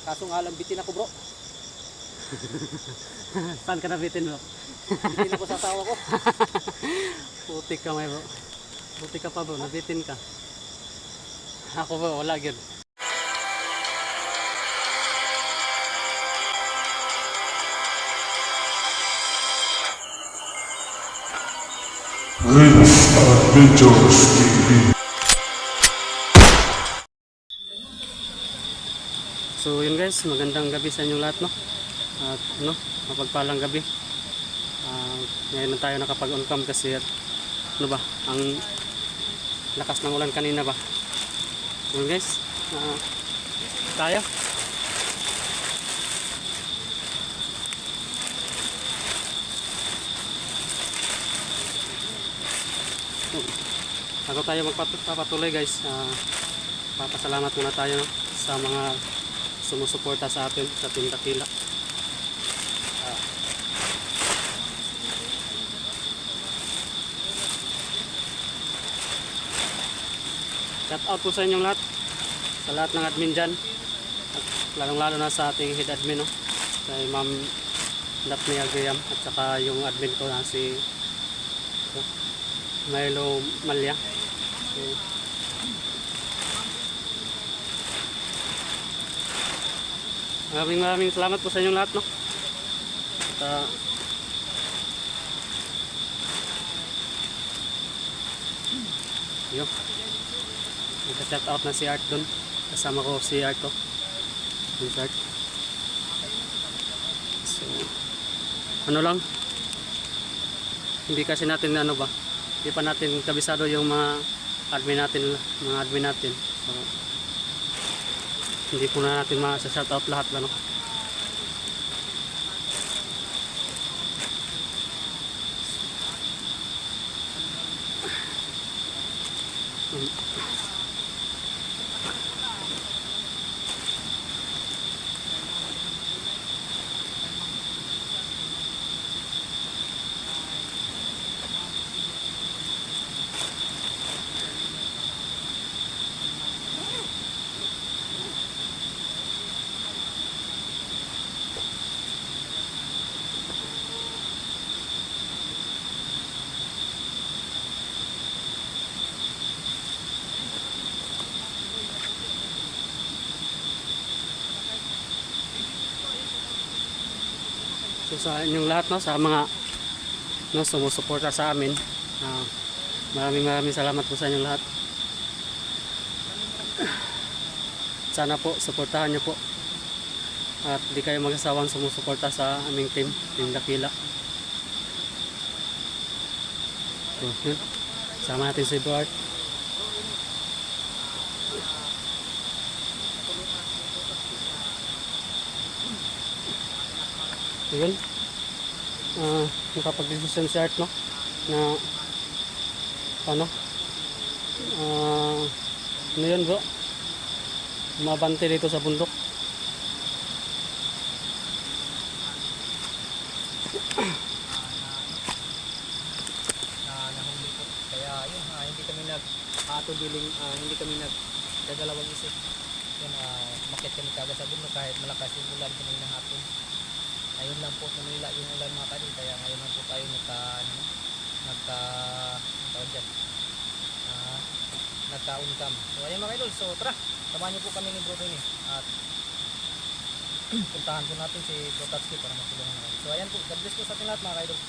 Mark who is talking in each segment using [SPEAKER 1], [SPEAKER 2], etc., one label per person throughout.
[SPEAKER 1] Kaso nga lang bitin ako bro.
[SPEAKER 2] Saan ka nabitin bro?
[SPEAKER 1] Bitin ako sa asawa ko.
[SPEAKER 2] Putik ka may bro. Putik ka pa bro, nabitin ka. Ako bro, wala gyud.
[SPEAKER 3] Riz Adventures TV.
[SPEAKER 2] So yun guys, magandang gabi sa inyong lahat no. At mapagpalang gabi. Ngayon na tayo nakapag-on cam kasi ang lakas ng ulan kanina ba. Yun guys, tayo. Bago tayo magpapatuloy guys, papasalamat muna tayo no, sa mga sumusuporta sa atin sa Team Dakila. Shout out po sa inyong lahat, sa lahat ng admin dyan, at lalong lalo na sa ating head admin no, kay Ma'am Daphne Agriam, at saka yung admin ko na si Milo Malya. So, maraming salamat po sa inyong lahat no. At yun, nagka-shout out na si Art dun, kasama ko si Art to, si Art. So ano lang, hindi kasi natin hindi pa natin kabisado yung mga admin natin, so hindi po na natin ma-shout out lahat lang no? So sa inyong lahat no, sa mga sumusuporta sa amin, maraming salamat po sa inyong lahat. Sana po suportahan niyo po at di kayo magsasawang sumusuporta sa aming Team Dakila. So yun, sama natin si Bart. Yun, nakapag-decision si Art no, na ano yun bro, mabante dito sa bundok.
[SPEAKER 1] Nahuli po. Kaya yun, hindi kami hindi kami nagdadalawang isip. Yun, makit kami kagad sa bundok kahit malakas yung ulan kanina hapon. Ayun lang po, Manila yung ulan mga kadil, kaya ngayon lang po tayo nagka-uncam. So ayun mga idol, so tara, samahan niyo po kami ni Bro Tony at puntahan po natin si Bro Tatsuki para matulungan natin. So ayan po, God bless po sa ating lahat mga idol.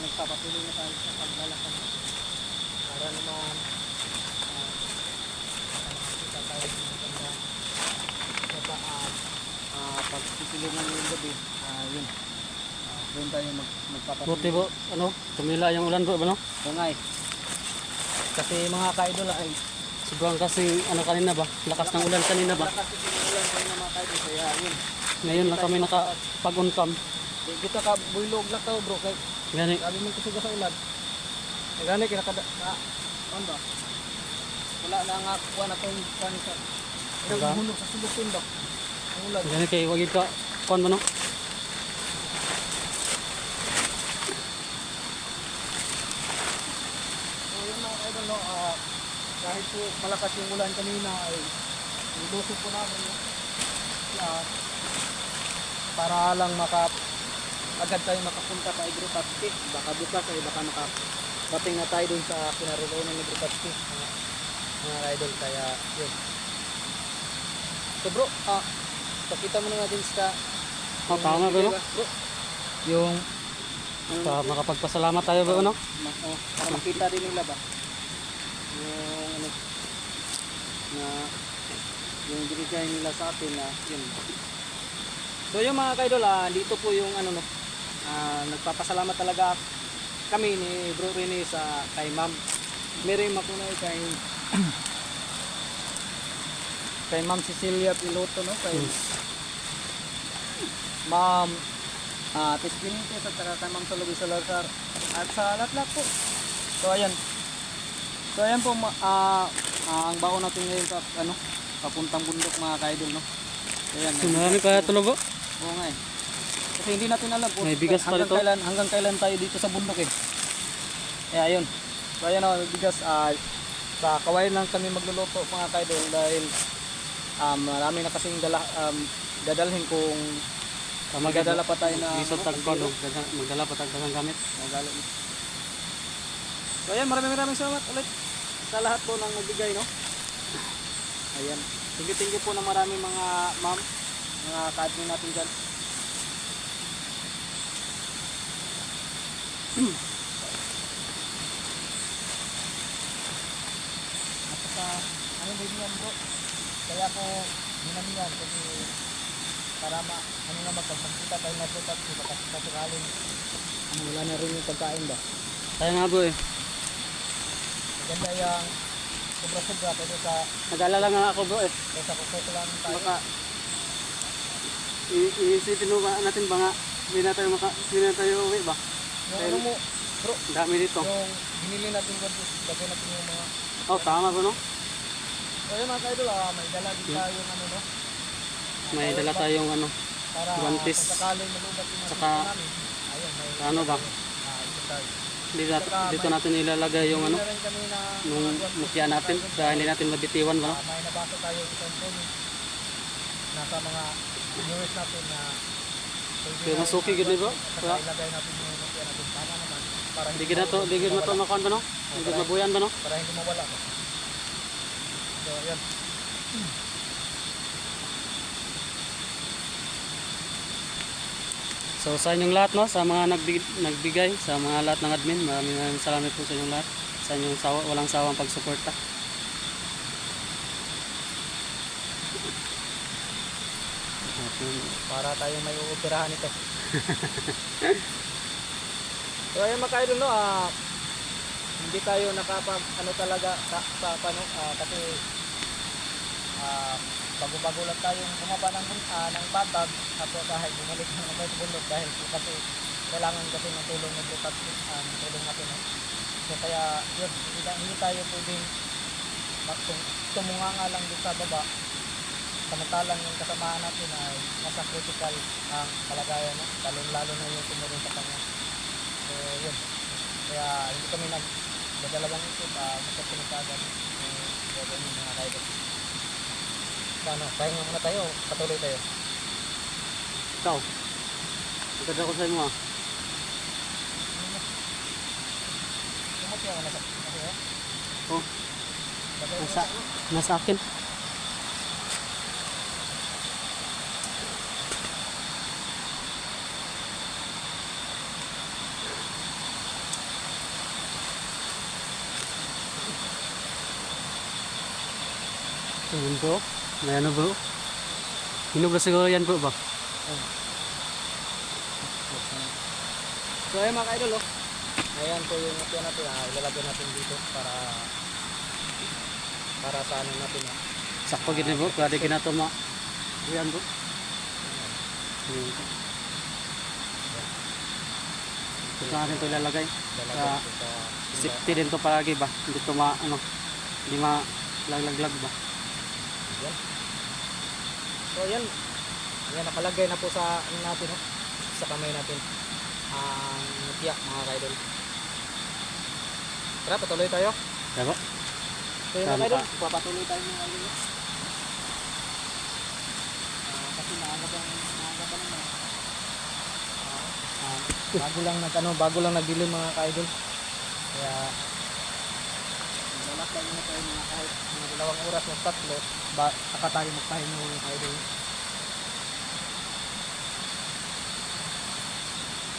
[SPEAKER 1] Nagpapatuloy na tayo sa paglalakad para naman kita tayo sa pagpipilinan yung gabi. Yun, doon tayo magpapatuloy.
[SPEAKER 2] Buti po, tumila yung ulan bro, ano?
[SPEAKER 1] Bungay. Kasi mga ka-idol ay
[SPEAKER 2] Sobrang kasi kanina ba, lakas ng ulan kanina ba?
[SPEAKER 1] lakas yung ulan kanina mga ka-idol, kaya yun.
[SPEAKER 2] Ngayon lang kami nakapag-on cam.
[SPEAKER 1] Di kita ka builog lang tao bro kay
[SPEAKER 2] Gani.
[SPEAKER 1] sabi mo kusuga sa ulan. Kay gani kinakada na ano ba? Wala na nga kuha na kung kan sa.
[SPEAKER 2] Diba?
[SPEAKER 1] Ang hulog sa sulutin ba? Ang ulan.
[SPEAKER 2] Gani kay wag ka kon mo no.
[SPEAKER 1] So yun mga idol no, kahit po malakas yung ulan kanina ay nilusok po namin no. Para lang agad tayo makapunta sa Agripatski. Baka bukas ay baka makarating na tayo dun sa pinaroonan ng Agripatski mga idol kaya yun. So bro, pakita mo na natin sa
[SPEAKER 2] Oh, tama ba no?
[SPEAKER 1] bro. Yung
[SPEAKER 2] Para makapagpasalamat tayo ba no?
[SPEAKER 1] para makita din nila ba yung ano na yung binigay nila sa atin na yun. So yung mga kaidol, dito po yung ano no, nagpapasalamat talaga kami ni Bro Rene sa kay Ma'am Mary Makunay, kay Ma'am Cecilia Piloto no, kay Ma'am Tis Benitez at saka kay Ma'am Solobi Salazar at sa lahat po. So ayan po ang baon natin ngayon sa ano papuntang bundok mga kaidol no. So ayan.
[SPEAKER 2] Marami kaya tulogo.
[SPEAKER 1] Oo nga eh. Kasi hindi natin alam kung
[SPEAKER 2] May bigas pa rito.
[SPEAKER 1] hanggang kailan tayo dito sa bundok eh. Kaya ayun. So ayan o, bigas. Sa kawain lang kami magluluto mga kaidol dahil marami na kasing dadalhin kung magdadala pa tayo na
[SPEAKER 2] Isot tag kon magdala pa tag daghang gamit.
[SPEAKER 1] So ayan, maraming salamat ulit sa lahat po ng nagbigay no. Ayan. Thank you po ng maraming mga ma'am, mga ka-admin natin dyan. At sa ano din yan bro, kaya ko ginamihan kasi para ano na magpagkita tayo na butat kasi sakaling wala na rin yung pagkain ba.
[SPEAKER 2] Kaya nga bro eh.
[SPEAKER 1] Maganda yung sobra-sobra kasi sa
[SPEAKER 2] Nag-alala nga ako bro eh.
[SPEAKER 1] sa kukuha lang tayo.
[SPEAKER 2] Baka iisipin mo ba natin ba nga hindi na tayo uwi ba?
[SPEAKER 1] Yung ano mo bro,
[SPEAKER 2] Ang dami dito.
[SPEAKER 1] yung binili natin ko lagay natin yung mga
[SPEAKER 2] Oh, tama ba no?
[SPEAKER 1] so yun mga kaidol, may dala din tayo yung ano no.
[SPEAKER 2] May dala tayong ano.
[SPEAKER 1] Para
[SPEAKER 2] guantes.
[SPEAKER 1] kung sakaling malubat yung
[SPEAKER 2] Saka,
[SPEAKER 1] mga namin. Ayun, may
[SPEAKER 2] ano ba?
[SPEAKER 1] ito tayo.
[SPEAKER 2] Dito natin ilalagay yung ano.
[SPEAKER 1] Bumili na rin kami na
[SPEAKER 2] Nung
[SPEAKER 1] mga guantes
[SPEAKER 2] mukya natin
[SPEAKER 1] tayo.
[SPEAKER 2] dahil hindi natin mabitiwan ba no?
[SPEAKER 1] May nabasa tayo sa cellphone nasa mga viewers natin na
[SPEAKER 2] Pero masuki gid ni bro.
[SPEAKER 1] Saka ilagay natin yung mukya natin. Tama naman. Para
[SPEAKER 2] Hindi gid na to makuan ba no? Hindi gid mabuyan ba no?
[SPEAKER 1] para hindi mawala ko. So, yan.
[SPEAKER 2] So sa inyong lahat no, sa mga nagbigay, sa mga lahat ng admin, maraming salamat po sa inyong lahat. Sa inyong walang sawang pagsuporta.
[SPEAKER 1] Para tayo may uupirahan ito. So ayun mga kaidol no, hindi tayo nakapag ano talaga sa paano kasi bago-bago lang tayong bumaba ng batag at kahit bumalik ng mga bundok dahil kasi kailangan kasi ng tulong ng butat ng tulong natin no? So kaya yun, hindi tayo pwedeng tumunganga lang dito sa baba samantalang yung kasamahan natin ay nasa critical ang kalagayan no? Lalo na yung tumulong sa kanya. So yun, kaya hindi kami nagdadalawang isip magkasunod ka agad yung mga kaidol. Ano, pahinga muna tayo, patuloy tayo.
[SPEAKER 2] Ikaw. Maganda ko sa inyo
[SPEAKER 1] Kumati ako nasa.
[SPEAKER 2] Oh. Nasa akin. Ayun bro. May ano bro? Hinog na siguro yan bro ba?
[SPEAKER 1] So ayun mga kaidol ayan po yung mukya natin ilalagay natin dito para sa ano natin
[SPEAKER 2] Sakto gid ni bro. Pwede kinato mo. Yan bro. Ayun. Dito natin ito ilalagay.
[SPEAKER 1] Lalagay ko sa
[SPEAKER 2] Safety din to palagi ba? Hindi to hindi laglag ba?
[SPEAKER 1] Yan. So yan. Yan nakalagay na po sa ano natin, no? Sa kamay natin. Ang tiyak mga kaidol. Tara, patuloy tayo.
[SPEAKER 2] Diba?
[SPEAKER 1] So yun
[SPEAKER 2] Tama
[SPEAKER 1] mga kaidol,
[SPEAKER 2] ka.
[SPEAKER 1] papatuloy tayo mga kaidol. Kasi maaga pa naman. Bago lang nagdilim mga kaidol. Kaya lalakbay muna tayo mga kahit mga 2 oras o 3 saka tayo magpahinga mga kaidol.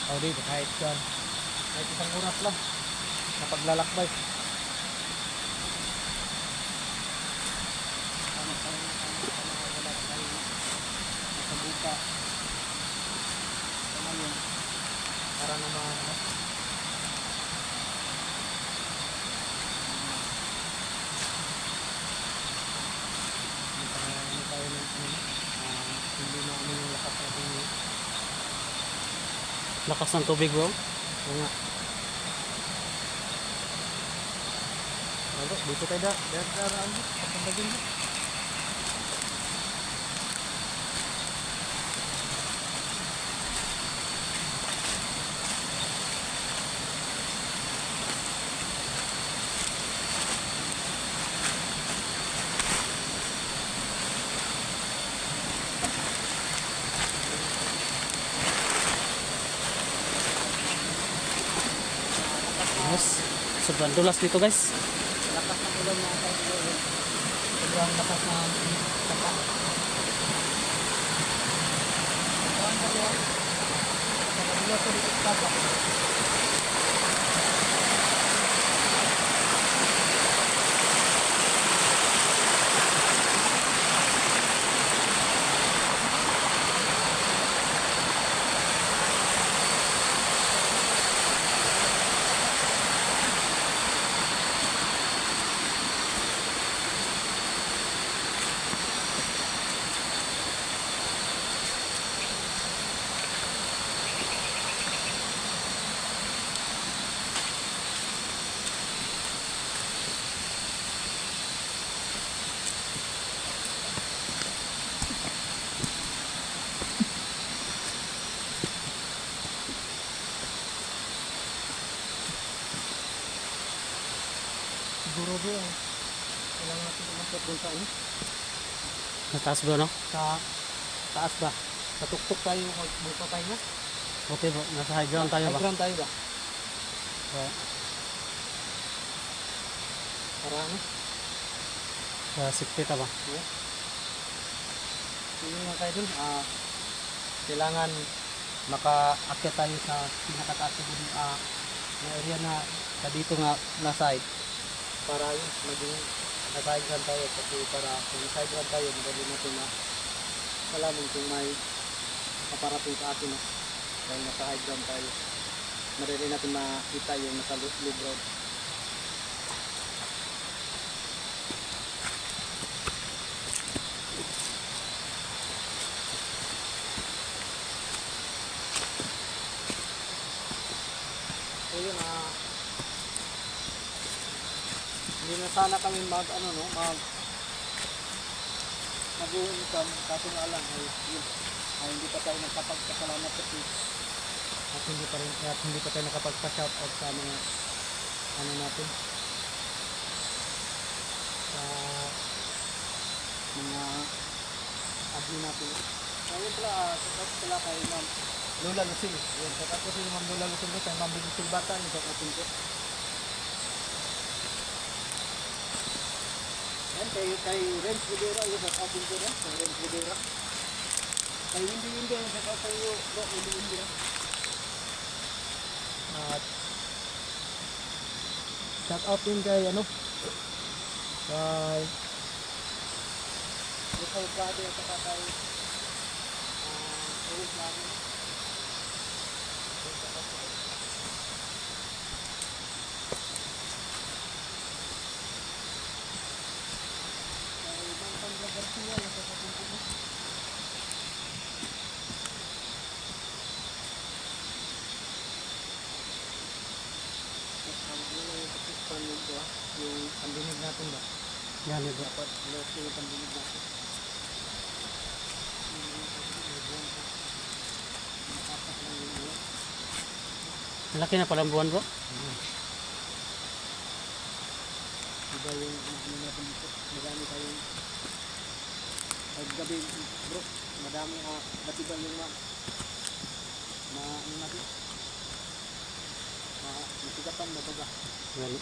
[SPEAKER 1] O di, kahit 1 oras lang na paglalakbay. Nakabuka para naman hindi na ano yung lakas natin.
[SPEAKER 2] Lakas ng tubig bro.
[SPEAKER 1] Oo nga. Ano, dito tayo daraan mo. Papunta din mo.
[SPEAKER 2] Yes. Sobrang dulas dito guys.
[SPEAKER 1] Lakas ng ulan mga kaibigan. Sobrang lakas ng sapa. Sobrang ulan. Sobrang ulan sa sapa. Siguro doon. Kailangan natin umasot doon sa ano?
[SPEAKER 2] Sa taas bro no?
[SPEAKER 1] Sa taas ba? Sa tuktok tayo magbuka tayo na?
[SPEAKER 2] Okay bro. Nasa high ground tayo ba?
[SPEAKER 1] High ground tayo ba?
[SPEAKER 2] So,
[SPEAKER 1] Para ano?
[SPEAKER 2] sa safety ta ba?
[SPEAKER 1] Yeah. Yun nga kayo dun. Kailangan maka-akit tayo sa pinakataas na area na dito nga na side. Para yun, maging na-side run tayo. Kasi para kung na-side run tayo, madali natin na malaman kung may kaparating sa atin. Dahil nasa high ground tayo. Madali natin makita yung nasa low ground. So yun, hindi na sana kami mag-income kaso nga lang hindi pa tayo nagkapagpasalamat kasi at hindi pa tayo nakapagpa-shoutout sa mga natin sa mga admin natin. So yun pala kay Ma'am Lola Lucil. Yun, shoutout ko si Ma'am Lola Lucil ko kay Ma'am Lucil Bata, yung shoutout ko. Yan, kay Renz Rivera, yung shoutout ko rin, kay Renz Rivera. Kay Windy, yung shoutout ko yung bro, Windy. At shoutout din kay kay Lucas Brother at saka kay Eric namin. yung pandinig natin ba?
[SPEAKER 2] Gani bro.
[SPEAKER 1] Dapat lock yung pandinig natin.
[SPEAKER 2] Laki na palang buwan bro.
[SPEAKER 1] Diba yung ano natin dito? Madami tayong gabi bro. Madami batiba yung ano natin? Matigatan mo baga.
[SPEAKER 2] Gani.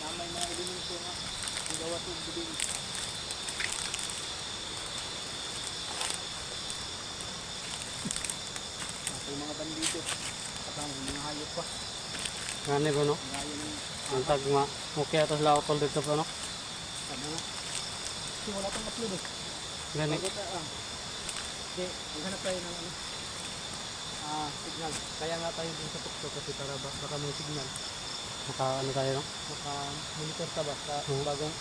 [SPEAKER 1] Namay mga elemento nga. Ang gawa ko gabi. Yung mga bandito. Katama yung mga hayop pa.
[SPEAKER 2] Gani bro no.
[SPEAKER 1] Gaya ng
[SPEAKER 2] Ang tagma. Okay atas lautol dito bro no.
[SPEAKER 1] ano nga. Kasi wala pang upload eh.
[SPEAKER 2] Gani.
[SPEAKER 1] Bakit hindi, maghanap tayo ng ano. Signal. Kaya nga tayo dun sa tuktok kasi para baka may signal.
[SPEAKER 2] Maka ano tayo no.
[SPEAKER 1] Baka monitor ka ba sa
[SPEAKER 2] Oo.
[SPEAKER 1] bagong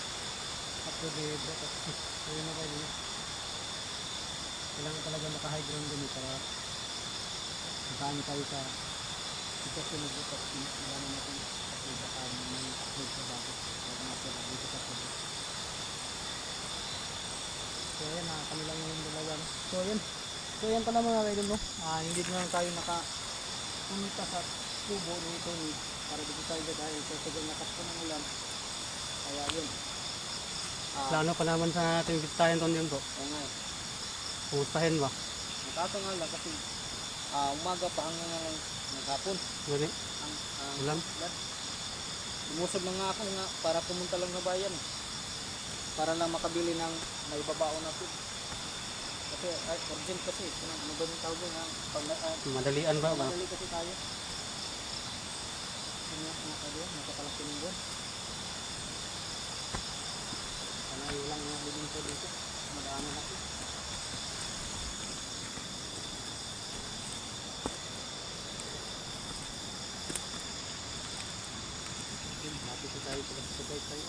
[SPEAKER 1] upload eh bro. Kaya na tayo dun. Kailangan talaga maka-high ground dun eh para makaano tayo sa sitwasyon ng bro. Kailangan natin upload baka may upload sa bago. Bago na-upload na dito sa upload. So ayan, kami lang yung dalawa. No? So yan pala mga idol no. Hindi na lang tayo nakapunta sa kubo nito ni para dito tayo dahil sa sagal na kapko ng ulan. Kaya yun.
[SPEAKER 2] Plano pa naman sa ating bitayan ton yun bro.
[SPEAKER 1] Oo nga.
[SPEAKER 2] Pustahin ba?
[SPEAKER 1] Nakaso nga lang kasi umaga pa hanggang nga lang ng hapon.
[SPEAKER 2] Gani.
[SPEAKER 1] Ang
[SPEAKER 2] Ulan.
[SPEAKER 1] Lumusog na nga ako nga para pumunta lang na bayan. Para lang makabili ng maibabaon na food. Kasi urgent kasi. Ano ba yung tawag nga?
[SPEAKER 2] Madalian ba?
[SPEAKER 1] Madali kasi tayo. Ano tayo? Napapalaki ng buwan. Sana yung lang nga living ko dito. Madaanan ako. Lapit na tayo pala sa bike tayo.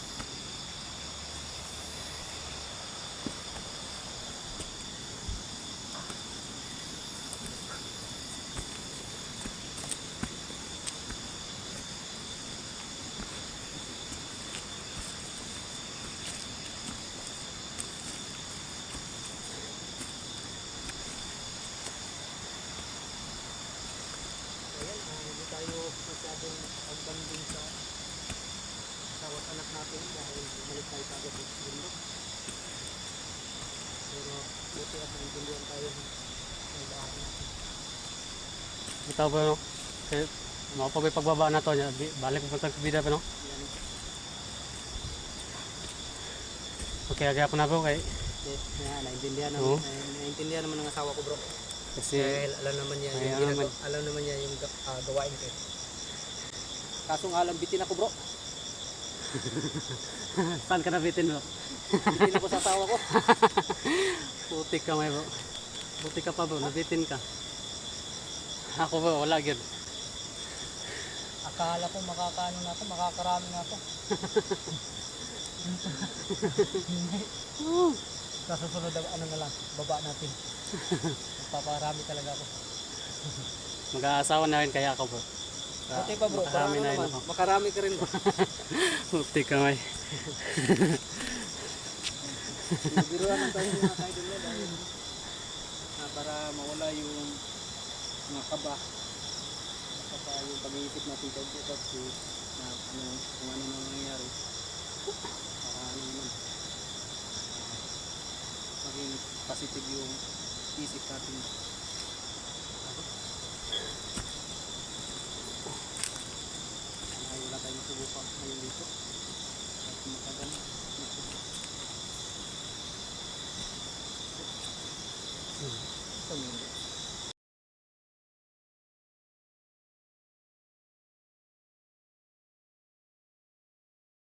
[SPEAKER 1] Ayan, hindi tayo masyadong pagbanding sa tawat anak natin dahil bumalik tayo sa agad sa mundo. Pero buti at naintindihan tayo ng daan natin.
[SPEAKER 2] Ito ba no? Kaya makapagay pagbaba na to. Balik mo sa bida pa no?
[SPEAKER 1] Yan.
[SPEAKER 2] Okay, agay ako na bro kay.
[SPEAKER 1] Yan, naintindihan
[SPEAKER 2] Oo.
[SPEAKER 1] naintindihan naman ng asawa ko bro.
[SPEAKER 2] Kasi
[SPEAKER 1] Dahil alam naman niya
[SPEAKER 2] Ay,
[SPEAKER 1] yung
[SPEAKER 2] alam
[SPEAKER 1] alam naman niya yung gawain ko. Kaso nga lang bitin ako bro.
[SPEAKER 2] saan ka nabitin bro?
[SPEAKER 1] Bitin ako sa asawa ko.
[SPEAKER 2] Putik ka may bro. Buti ka pa bro, nabitin ka. Ako bro, wala gyud.
[SPEAKER 1] Akala ko makakaano na ako, makakarami na ako. Sa susunod ano na lang, baba natin. Paparami talaga ako.
[SPEAKER 2] Mag-aasawa na rin kaya ako bro.
[SPEAKER 1] Buti pa bro, para
[SPEAKER 2] Makarami
[SPEAKER 1] ano
[SPEAKER 2] na rin
[SPEAKER 1] naman,
[SPEAKER 2] ako.
[SPEAKER 1] makarami ka rin bro.
[SPEAKER 2] Putik ka may.
[SPEAKER 1] Biruan lang tayo mga kaidol na dahil para mawala yung mga kaba. Saka yung pag-iisip natin kasi na ano, kung ano na nangyayari. Para ano naman, maging positive yung isip natin. Wala tayong masubukan ngayon dito. At matagal na. Ito